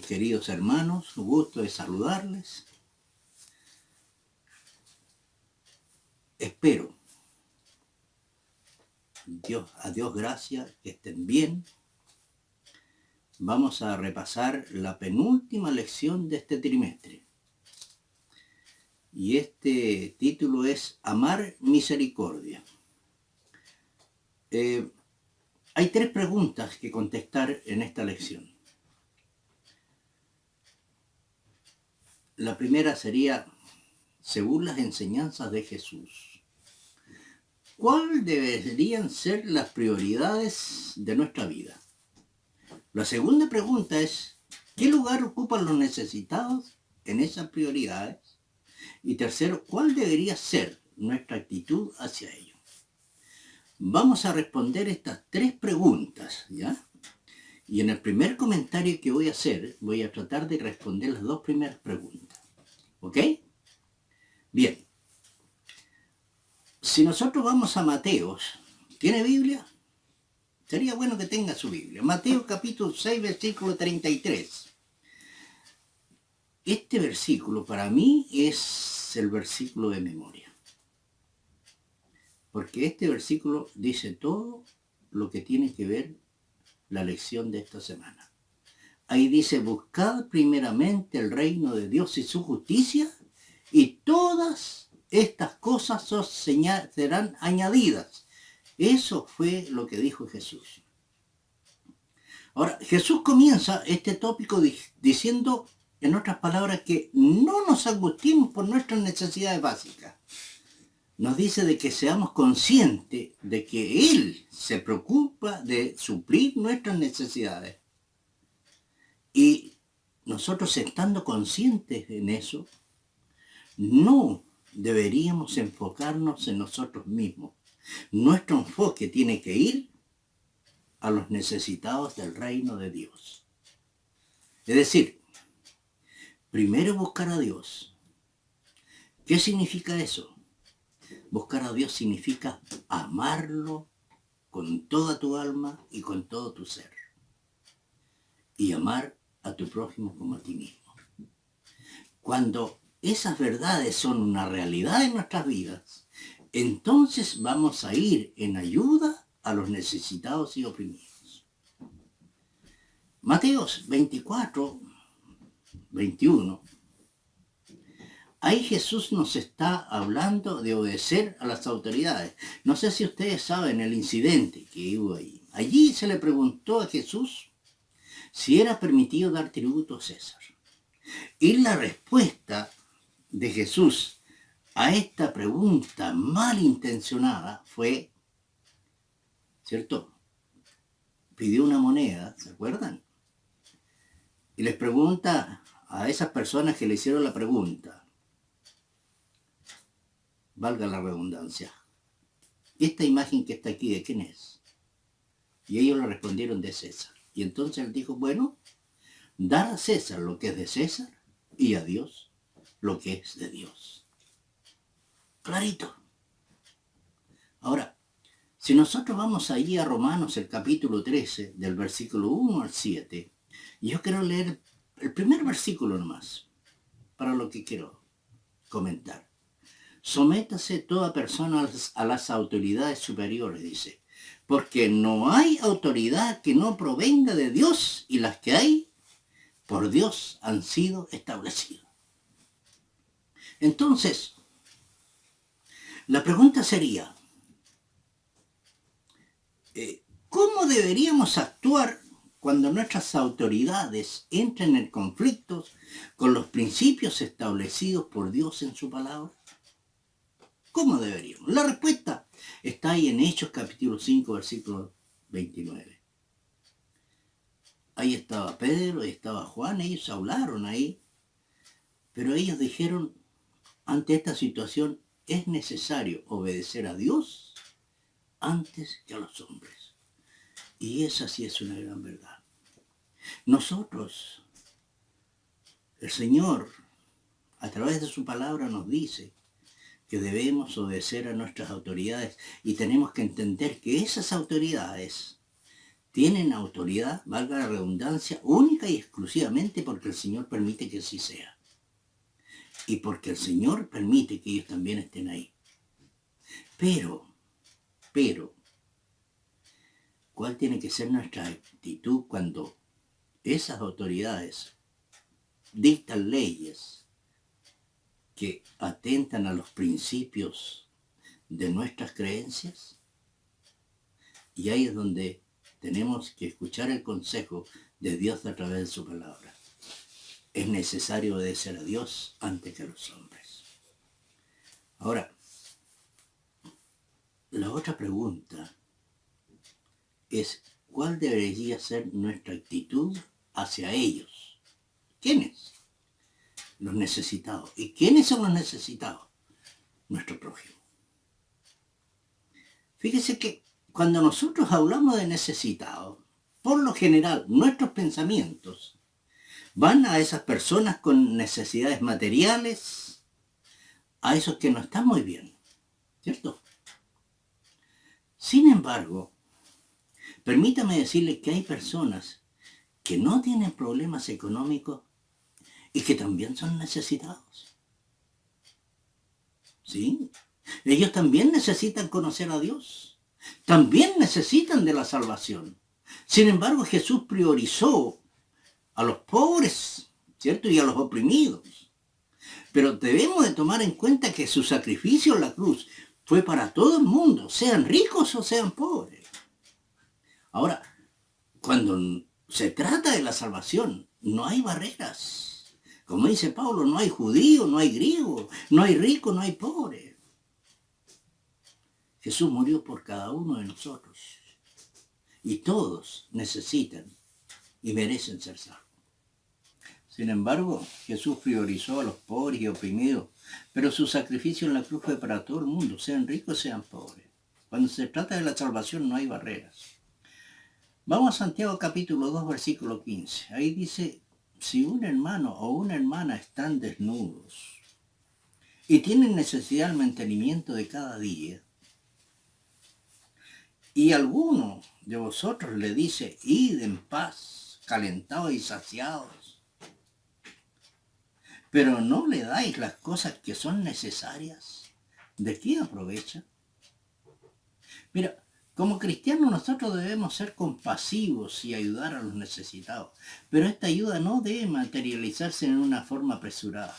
queridos hermanos, un gusto de saludarles. Espero, a Dios gracias, que estén bien. Vamos a repasar la penúltima lección de este trimestre. Y este título es Amar Misericordia. Hay 3 preguntas que contestar en esta lección. La primera sería, según las enseñanzas de Jesús, ¿cuáles deberían ser las prioridades de nuestra vida? La segunda pregunta es, ¿qué lugar ocupan los necesitados en esas prioridades? Y tercero, ¿cuál debería ser nuestra actitud hacia ellos? Vamos a responder estas 3 preguntas, ¿ya? Y en el primer comentario que voy a hacer, voy a tratar de responder las 2 primeras preguntas. ¿Ok? Bien. Si nosotros vamos a Mateos, ¿tiene Biblia? Sería bueno que tenga su Biblia. Mateo capítulo 6, versículo 33. Este versículo para mí es el versículo de memoria. Porque este versículo dice todo lo que tiene que ver la lección de esta semana. Ahí dice, buscad primeramente el reino de Dios y su justicia, y todas estas cosas os serán añadidas. Eso fue lo que dijo Jesús. Ahora, Jesús comienza este tópico diciendo, en otras palabras, que no nos angustiemos por nuestras necesidades básicas. Nos dice de que seamos conscientes de que Él se preocupa de suplir nuestras necesidades. Y nosotros, estando conscientes en eso, no deberíamos enfocarnos en nosotros mismos. Nuestro enfoque tiene que ir a los necesitados del reino de Dios. Es decir, primero buscar a Dios. ¿Qué significa eso? Buscar a Dios significa amarlo con toda tu alma y con todo tu ser. Y amar a tu prójimo como a ti mismo. Cuando esas verdades son una realidad en nuestras vidas, entonces vamos a ir en ayuda a los necesitados y oprimidos. Mateos 24, 21. Ahí Jesús nos está hablando de obedecer a las autoridades. No sé si ustedes saben el incidente que hubo ahí. Allí se le preguntó a Jesús si era permitido dar tributo a César. Y la respuesta de Jesús a esta pregunta malintencionada fue, ¿cierto? Pidió una moneda, ¿se acuerdan? Y les pregunta a esas personas que le hicieron la pregunta, valga la redundancia, esta imagen que está aquí, ¿de quién es? Y ellos le respondieron, de César. Y entonces él dijo, bueno, dar a César lo que es de César y a Dios lo que es de Dios. Clarito. Ahora, si nosotros vamos allí a Romanos, el capítulo 13, del versículo 1 al 7, yo quiero leer el primer versículo nomás, para lo que quiero comentar. Sométase toda persona a las autoridades superiores, dice, porque no hay autoridad que no provenga de Dios, y las que hay, por Dios han sido establecidas. Entonces, la pregunta sería, ¿cómo deberíamos actuar cuando nuestras autoridades entren en conflictos con los principios establecidos por Dios en su palabra? ¿Cómo deberíamos? La respuesta está ahí en Hechos capítulo 5, versículo 29. Ahí estaba Pedro, ahí estaba Juan, ellos hablaron ahí, pero ellos dijeron, ante esta situación es necesario obedecer a Dios antes que a los hombres. Y esa sí es una gran verdad. Nosotros, el Señor, a través de su palabra nos dice que debemos obedecer a nuestras autoridades y tenemos que entender que esas autoridades tienen autoridad, valga la redundancia, única y exclusivamente porque el Señor permite que así sea. Y porque el Señor permite que ellos también estén ahí. Pero, ¿cuál tiene que ser nuestra actitud cuando esas autoridades dictan leyes que atentan a los principios de nuestras creencias? Y ahí es donde tenemos que escuchar el consejo de Dios a través de su palabra. Es necesario obedecer a Dios antes que a los hombres. Ahora, la otra pregunta es, ¿cuál debería ser nuestra actitud hacia ellos? ¿Quiénes? Los necesitados. ¿Y quiénes son los necesitados? Nuestro prójimo. Fíjese que cuando nosotros hablamos de necesitados, por lo general, nuestros pensamientos van a esas personas con necesidades materiales, a esos que no están muy bien, ¿cierto? Sin embargo, permítame decirle que hay personas que no tienen problemas económicos y que también son necesitados. ¿Sí? Ellos también necesitan conocer a Dios. También necesitan de la salvación. Sin embargo, Jesús priorizó a los pobres, ¿cierto? Y a los oprimidos. Pero debemos de tomar en cuenta que su sacrificio en la cruz fue para todo el mundo, sean ricos o sean pobres. Ahora, cuando se trata de la salvación, no hay barreras. Como dice Pablo, no hay judío, no hay griego, no hay rico, no hay pobre. Jesús murió por cada uno de nosotros. Y todos necesitan y merecen ser salvos. Sin embargo, Jesús priorizó a los pobres y oprimidos, pero su sacrificio en la cruz fue para todo el mundo, sean ricos, sean pobres. Cuando se trata de la salvación no hay barreras. Vamos a Santiago capítulo 2, versículo 15. Ahí dice, si un hermano o una hermana están desnudos y tienen necesidad del mantenimiento de cada día, y alguno de vosotros le dice, id en paz, calentados y saciados, pero no le dais las cosas que son necesarias, ¿de qué aprovecha? Mira, como cristianos nosotros debemos ser compasivos y ayudar a los necesitados, pero esta ayuda no debe materializarse en una forma apresurada.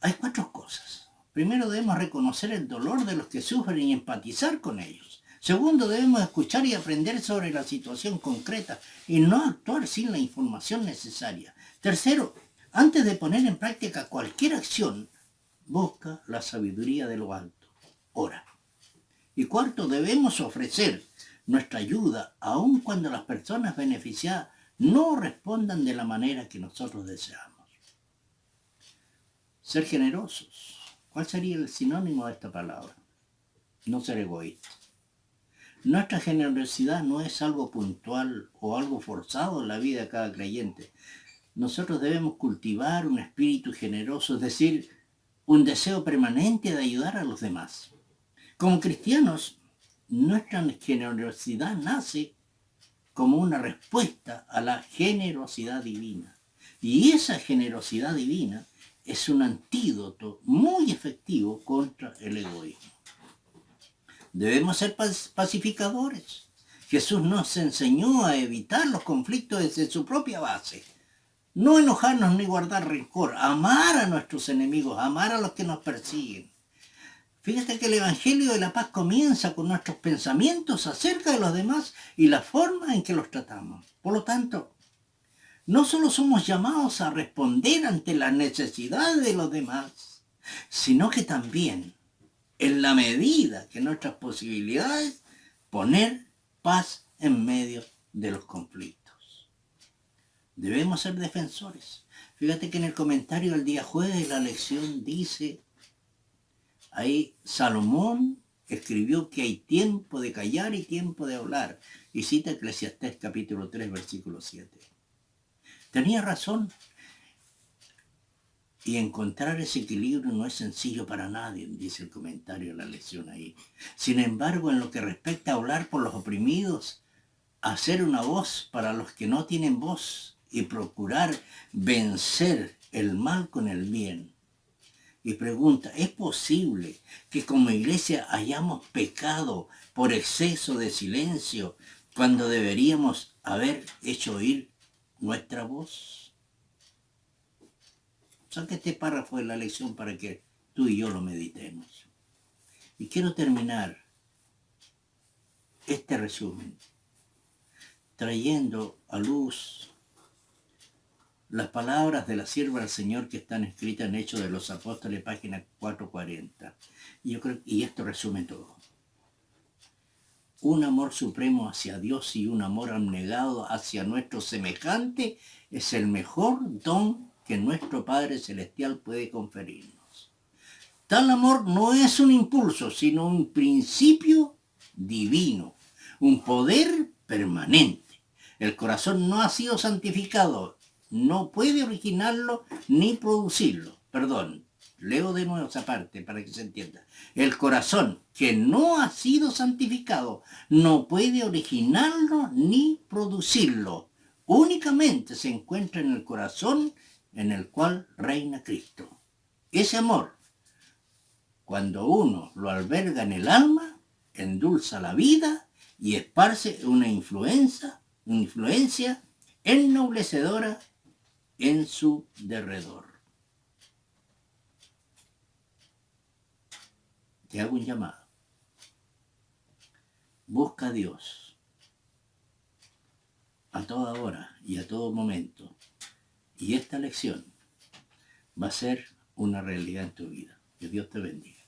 Hay 4 cosas. Primero, debemos reconocer el dolor de los que sufren y empatizar con ellos. Segundo, debemos escuchar y aprender sobre la situación concreta y no actuar sin la información necesaria. Tercero, antes de poner en práctica cualquier acción, busca la sabiduría de lo alto. Ora. Y cuarto, debemos ofrecer nuestra ayuda aun cuando las personas beneficiadas no respondan de la manera que nosotros deseamos. Ser generosos. ¿Cuál sería el sinónimo de esta palabra? No ser egoísta. Nuestra generosidad no es algo puntual o algo forzado en la vida de cada creyente. Nosotros debemos cultivar un espíritu generoso, es decir, un deseo permanente de ayudar a los demás. Como cristianos, nuestra generosidad nace como una respuesta a la generosidad divina. Y esa generosidad divina es un antídoto muy efectivo contra el egoísmo. Debemos ser pacificadores. Jesús nos enseñó a evitar los conflictos desde su propia base. No enojarnos ni guardar rencor, amar a nuestros enemigos, amar a los que nos persiguen. Fíjate que el Evangelio de la Paz comienza con nuestros pensamientos acerca de los demás y la forma en que los tratamos. Por lo tanto, no solo somos llamados a responder ante las necesidades de los demás, sino que también, en la medida que nuestras posibilidades, poner paz en medio de los conflictos. Debemos ser defensores. Fíjate que en el comentario del día jueves de la lección dice, ahí Salomón escribió que hay tiempo de callar y tiempo de hablar. Y cita Eclesiastés capítulo 3, versículo 7. Tenía razón. Y encontrar ese equilibrio no es sencillo para nadie, dice el comentario de la lección ahí. Sin embargo, en lo que respecta a hablar por los oprimidos, hacer una voz para los que no tienen voz y procurar vencer el mal con el bien. Y pregunta, ¿es posible que como iglesia hayamos pecado por exceso de silencio cuando deberíamos haber hecho oír nuestra voz? Saca este párrafo de la lección para que tú y yo lo meditemos. Y quiero terminar este resumen trayendo a luz las palabras de la sierva del Señor que están escritas en Hechos de los Apóstoles, página 440. Y esto resume todo. Un amor supremo hacia Dios y un amor abnegado hacia nuestro semejante es el mejor don que nuestro Padre Celestial puede conferirnos. Tal amor no es un impulso, sino un principio divino, un poder permanente. El corazón no ha sido santificado, no puede originarlo ni producirlo. Perdón, leo de nuevo esa parte para que se entienda. El corazón que no ha sido santificado no puede originarlo ni producirlo. Únicamente se encuentra en el corazón en el cual reina Cristo. Ese amor, cuando uno lo alberga en el alma, endulza la vida y esparce una influencia ennoblecedora en su derredor. Te hago un llamado. Busca a Dios a toda hora y a todo momento. Y esta lección va a ser una realidad en tu vida. Que Dios te bendiga.